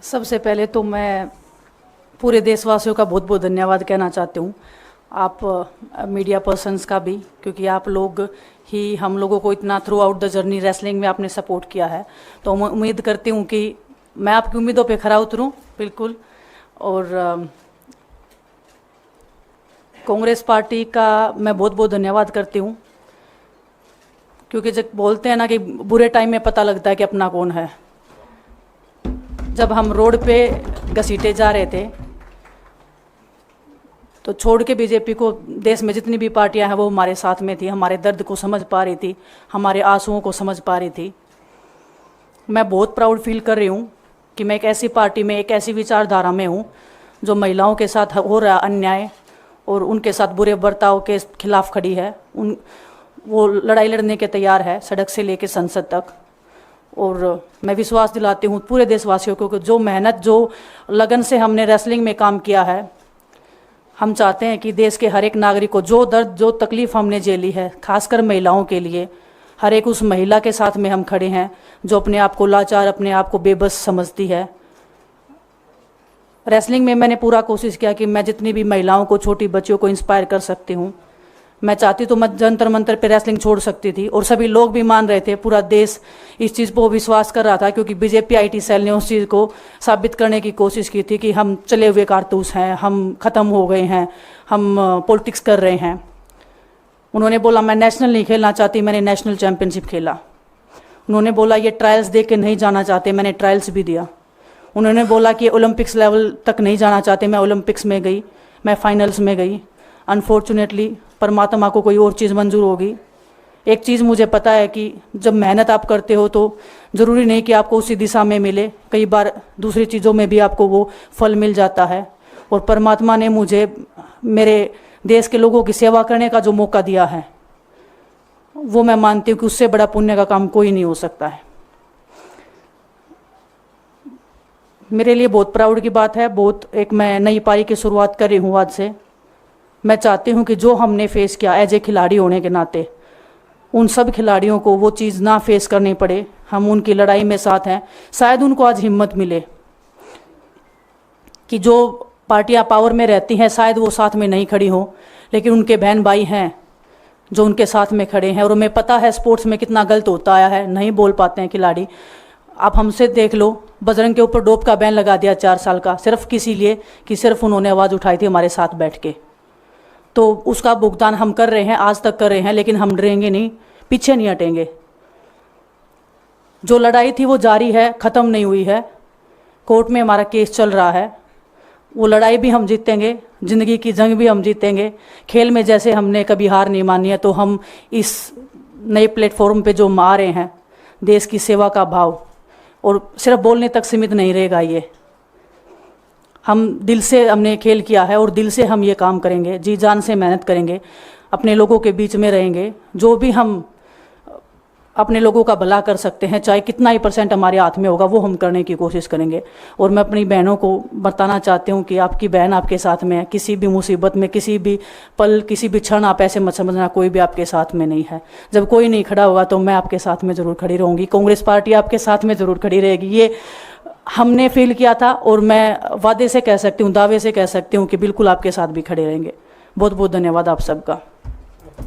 सबसे पहले तो मैं पूरे देशवासियों का बहुत बहुत धन्यवाद कहना चाहती हूँ, आप मीडिया पर्सन्स का भी, क्योंकि आप लोग ही हम लोगों को इतना through out the journey wrestling में आपने सपोर्ट किया है। तो मैं उम्मीद करती हूँ कि मैं आपकी उम्मीदों पे खरा उतरूँ बिल्कुल। और कांग्रेस पार्टी का मैं बहुत बहुत धन्यवाद करती हूँ, क्योंकि जब बोलते हैं ना कि बुरे टाइम में पता लगता है कि अपना कौन है। जब हम रोड पे घसीटे जा रहे थे तो छोड़ के बीजेपी को, देश में जितनी भी पार्टियां हैं वो हमारे साथ में थी, हमारे दर्द को समझ पा रही थी, हमारे आंसुओं को समझ पा रही थी। मैं बहुत प्राउड फील कर रही हूँ कि मैं एक ऐसी पार्टी में, एक ऐसी विचारधारा में हूँ जो महिलाओं के साथ हो रहा अन्याय और उनके साथ बुरे बर्ताव के खिलाफ खड़ी है। वो लड़ाई लड़ने के तैयार है, सड़क से लेकर संसद तक। और मैं विश्वास दिलाती हूँ पूरे देशवासियों को कि जो मेहनत, जो लगन से हमने रेसलिंग में काम किया है, हम चाहते हैं कि देश के हर एक नागरिक को जो दर्द, जो तकलीफ़ हमने झेली है, खासकर महिलाओं के लिए, हर एक उस महिला के साथ में हम खड़े हैं जो अपने आप को लाचार, अपने आप को बेबस समझती है। रेसलिंग में मैंने पूरा कोशिश किया कि मैं जितनी भी महिलाओं को, छोटी बच्चियों को इंस्पायर कर सकती हूँ। मैं चाहती तो मैं जंतर मंतर पे रेसलिंग छोड़ सकती थी, और सभी लोग भी मान रहे थे, पूरा देश इस चीज़ पर विश्वास कर रहा था, क्योंकि बीजेपी आईटी सेल ने उस चीज़ को साबित करने की कोशिश की थी कि हम चले हुए कारतूस हैं, हम ख़त्म हो गए हैं, हम पॉलिटिक्स कर रहे हैं। उन्होंने बोला मैं नेशनल नहीं खेलना चाहती, मैंने नेशनल चैम्पियनशिप खेला। उन्होंने बोला ये ट्रायल्स दे के नहीं जाना चाहते, मैंने ट्रायल्स भी दिया। उन्होंने बोला कि ओलंपिक्स लेवल तक नहीं जाना चाहते, मैं ओलंपिक्स में गई, मैं फाइनल्स में गई। अनफॉर्चुनेटली परमात्मा को कोई और चीज़ मंजूर होगी। एक चीज़ मुझे पता है कि जब मेहनत आप करते हो तो ज़रूरी नहीं कि आपको उसी दिशा में मिले, कई बार दूसरी चीज़ों में भी आपको वो फल मिल जाता है। और परमात्मा ने मुझे मेरे देश के लोगों की सेवा करने का जो मौका दिया है, वो मैं मानती हूँ कि उससे बड़ा पुण्य का काम कोई नहीं हो सकता है। मेरे लिए बहुत प्राउड की बात है। बहुत एक मैं नई पारी की शुरुआत कर रही हूँ आज से। मैं चाहती हूँ कि जो हमने फेस किया एज ए खिलाड़ी होने के नाते, उन सब खिलाड़ियों को वो चीज़ ना फेस करनी पड़े। हम उनकी लड़ाई में साथ हैं। शायद उनको आज हिम्मत मिले कि जो पार्टियां पावर में रहती हैं शायद वो साथ में नहीं खड़ी हों, लेकिन उनके बहन भाई हैं जो उनके साथ में खड़े हैं। और हमें पता है स्पोर्ट्स में कितना गलत होता आया है, नहीं बोल पाते हैं खिलाड़ी। आप हमसे देख लो, बजरंग के ऊपर डोप का बैन लगा दिया 4 साल का, सिर्फ किसी लिए कि सिर्फ उन्होंने आवाज़ उठाई थी हमारे साथ बैठ के। तो उसका भुगतान हम कर रहे हैं, आज तक कर रहे हैं, लेकिन हम डरेंगे नहीं, पीछे नहीं हटेंगे। जो लड़ाई थी वो जारी है, ख़त्म नहीं हुई है। कोर्ट में हमारा केस चल रहा है, वो लड़ाई भी हम जीतेंगे, ज़िंदगी की जंग भी हम जीतेंगे। खेल में जैसे हमने कभी हार नहीं मानी है, तो हम इस नए प्लेटफॉर्म पे जो आ रहे हैं, देश की सेवा का भाव, और सिर्फ बोलने तक सीमित नहीं रहेगा ये। हम दिल से हमने खेल किया है और दिल से हम ये काम करेंगे, जी जान से मेहनत करेंगे, अपने लोगों के बीच में रहेंगे। जो भी हम अपने लोगों का भला कर सकते हैं, चाहे कितना ही % हमारे हाथ में होगा, वो हम करने की कोशिश करेंगे। और मैं अपनी बहनों को बताना चाहती हूँ कि आपकी बहन आपके साथ में है। किसी भी मुसीबत में, किसी भी पल, किसी भी क्षण आप ऐसे मत समझना कोई भी आपके साथ में नहीं है। जब कोई नहीं खड़ा होगा तो मैं आपके साथ में ज़रूर खड़ी रहूँगी, कांग्रेस पार्टी आपके साथ में ज़रूर खड़ी रहेगी। ये हमने फील किया था, और मैं वादे से कह सकती हूँ, दावे से कह सकती हूँ कि बिल्कुल आपके साथ भी खड़े रहेंगे। बहुत बहुत धन्यवाद आप सबका।